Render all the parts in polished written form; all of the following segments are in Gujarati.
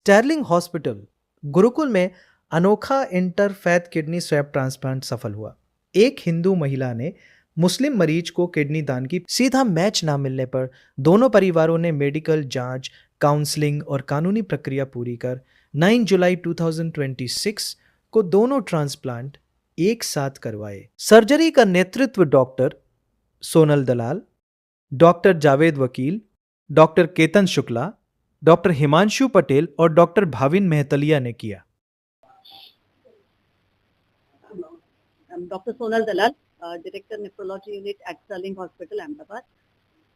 स्टर्लिंग हॉस्पिटल गुरुकुल में अनोखा इंटरफेथ किडनी स्वैप ट्रांसप्लांट सफल हुआ। एक हिंदू महिला ने मुस्लिम मरीज को किडनी दान की। सीधा मैच ना मिलने पर दोनों परिवारों ने मेडिकल जांच, काउंसलिंग और कानूनी प्रक्रिया पूरी कर 9 जुलाई 2026 को दोनों ट्रांसप्लांट एक साथ करवाए। सर्जरी का नेतृत्व डॉक्टर सोनल दलाल, डॉक्टर जावेद वकील, डॉक्टर केतन शुक्ला, डॉक्टर हिमांशु पटेल और डॉक्टर भाविन मेहतलिया ने किया। I'm Dr. Sonal Dalal, Director Nephrology Unit at Sterling Hospital, Ahmedabad.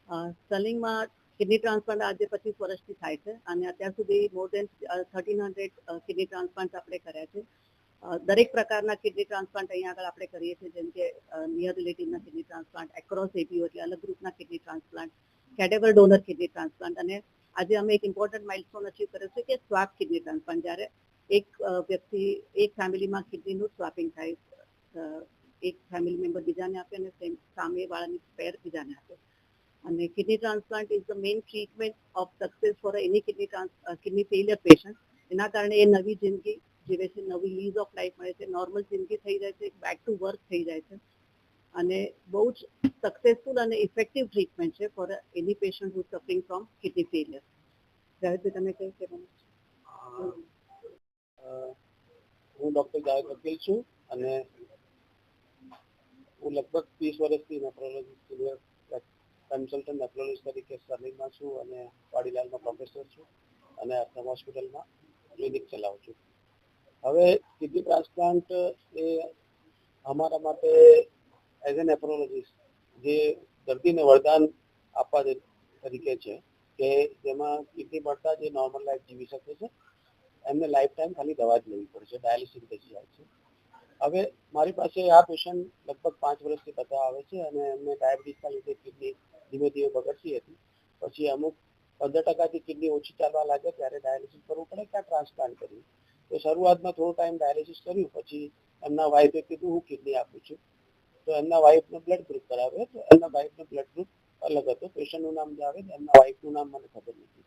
સ્ટર્લિંગમાં કિડની ટ્રાન્સપ્લાન્ટ આજે 25 વર્ષથી થાય છે અને અત્યાર સુધી મોર દેન 1300 કિડની ટ્રાન્સપ્લાન્ટ આપણે કર્યા છે. દરેક પ્રકારના કિડની ટ્રાન્સપ્લાન્ટ અહીંયા આગળ આપણે કરીએ છીએ, જેમ કે નિયર રિલેટિવના કિડની ટ્રાન્સપ્લાન્ટ, એક્રોસ એપીઓ એટલે અલગ ગ્રુપના kidney transplant, cadaver donor kidney transplant અને આજે અમે એક ઇમ્પોર્ટન્ટ માઇલસ્ટોન અચીવ કર્યો છે કે સ્વાપ કિડની ટ્રાન્સપ્લાન્ટ, જ્યારે એક વ્યક્તિ એક ફેમિલીમાં કિડનીનું સ્વાપિંગ થાય, એક ફેમિલી મેમ્બર બીજાને આપે અને સામેવાળાની પેર બીજાને આપે. અને kidney transplant is the main treatment of success for any kidney failure patient. એના કારણે એ નવી જિંદગી જીવે છે, નવી લીઝ ઓફ લાઈફ મળે છે, નોર્મલ જિંદગી થઈ જાય છે, બેક ટુ વર્ક થઈ જાય છે અને બહુ જ સક્સેસફુલ અને ઇફેક્ટિવ ટ્રીટમેન્ટ છે for any patient who suffering from kidney failure. જાવેદભાઈ, તમે કઈ કહેવાનું? હું ડૉક્ટર જાવેદ વકીલ છું અને હું લગભગ 30 વર્ષથી નેફ્રોલોજી સિનિયર કન્સલ્ટન્ટ નેફ્રોલોજીસ્ટ તરીકે સ્ટર્લિંગમાં છું અને વાડીલાલમાં પ્રોફેસર છું અને અસમ હોસ્પિટલમાં ક્લિનિક ચલાવું છું. હવે કિડની ટ્રાન્સપ્લાન્ટ એ અમારા માટે એઝ એ નેફ્રોલોજીસ્ટ જે દર્દીને વરદાન આપવા તરીકે છે કે જેમાં કિડની મળતા જે નોર્મલ લાઈફ જીવી શકે છે, એમને લાઈફ ટાઈમ ખાલી દવા જ લેવી પડે છે, ડાયાલિસિસ બચી જાય છે. હવે મારી પાસે આ પેશન્ટ લગભગ 5 વર્ષથી બધા આવે છે અને એમને ડાયાબિટીસના લીધે કિડની ધીમે ધીમે બગડતી હતી. પછી અમુક 15% કિડની ઓછી ચાલવા લાગે ત્યારે ડાયાલિસિસ કરવું પડે કે ટ્રાન્સપ્લાન્ટ કરવું. તો શરૂઆતમાં થોડો ટાઈમ ડાયાલિસિસ કર્યું, પછી એમના વાઈફે કીધું હું કિડની આપું છું. તો એમના વાઈફને બ્લડ ગ્રુપ કરાવે તો એમના વાઈફનો બ્લડ ગ્રુપ અલગ હતો. પેશન્ટનું નામ જાવેદ, એમના વાઈફનું નામ મને ખબર નથી.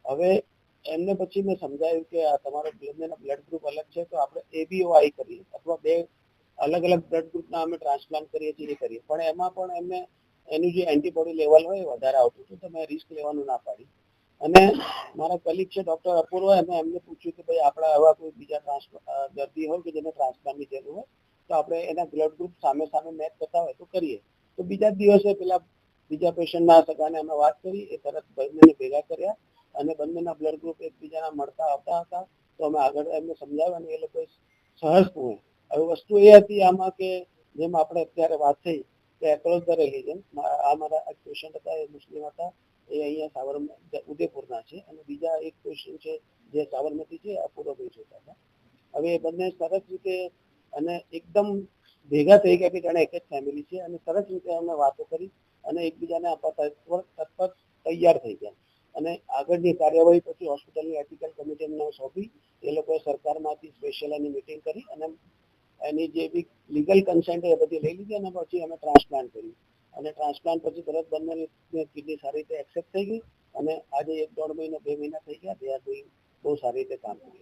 હવે એમને પછી મેં સમજાવ્યું કે આ તમારો બ્લડ ગ્રુપ અલગ છે, તો આપણે એબીઓઆઈ કરીએ અથવા બે અલગ અલગ બ્લડ ગ્રુપના અમે ટ્રાન્સપ્લાન્ટ કરીએ છીએ એ કરીએ. પણ એમાં પણ એમને એનું જે એન્ટીબોડી લેવલ હોય વધારે આવતું હતું, તો મેં રિસ્ક લેવાનું ના પાડી. અને મારા કલીગ છે ડૉક્ટર અપૂર્વ, એમને પૂછ્યું કે ભાઈ આપણા આવા કોઈ બીજા દર્દી હોય કે જેને ટ્રાન્સપ્લાન્ટની જરૂર હોય તો આપણે એના બ્લડ ગ્રુપ સામે સામે મેચ થતા હોય તો કરીએ. તો બીજા દિવસે પેલા બીજા પેશન્ટના સગાને અમે વાત કરી, એ તરત બંનેને ભેગા કર્યા અને બંનેના બ્લડ ગ્રુપ એકબીજાના મળતા આવતા હતા. તો અમે આગળ એમને સમજાવ્યા અને એ લોકોએ સહજપૂર્ણ. હવે વસ્તુ એ હતી આમાં કે જેમ આપણે અત્યારે વાત થઈ કે એક્રોસ ધ રિલિજન, આ મારા એક પેશન્ટ હતા, એ મુસ્લિમ હતા, એ અહીંયા ઉદયપુરના છે અને બીજા એક પેશન્ટ છે જે સાબરમતી છે, અપૂર્વભાઈ જોતા હતા. હવે એ બંને સરસ રીતે અને એકદમ ભેગા થઈ ગયા કે જાણે એક જ ફેમિલી છે અને સરસ રીતે અમે વાતો કરી અને એકબીજાને આપવા તત્પર તૈયાર થઈ ગયા. અને આગળની કાર્યવાહી પછી હોસ્પિટલની એથિકલ કમિટીને સોંપી, એ લોકોએ સરકારમાંથી સ્પેશિયલ એની મિટિંગ કરી અને એની જે બી લીગલ કન્સેન્ટ એ બધી લઈ લીધી અને પછી અમે ટ્રાન્સપ્લાન્ટ કર્યું. અને ટ્રાન્સપ્લાન્ટ પછી તરત બંને કિડની સારી રીતે એક્સેપ્ટ થઈ ગઈ અને આજે 1-1.5 મહિના 2 મહિના થઈ ગયા, બહુ સારી રીતે કામ કરી.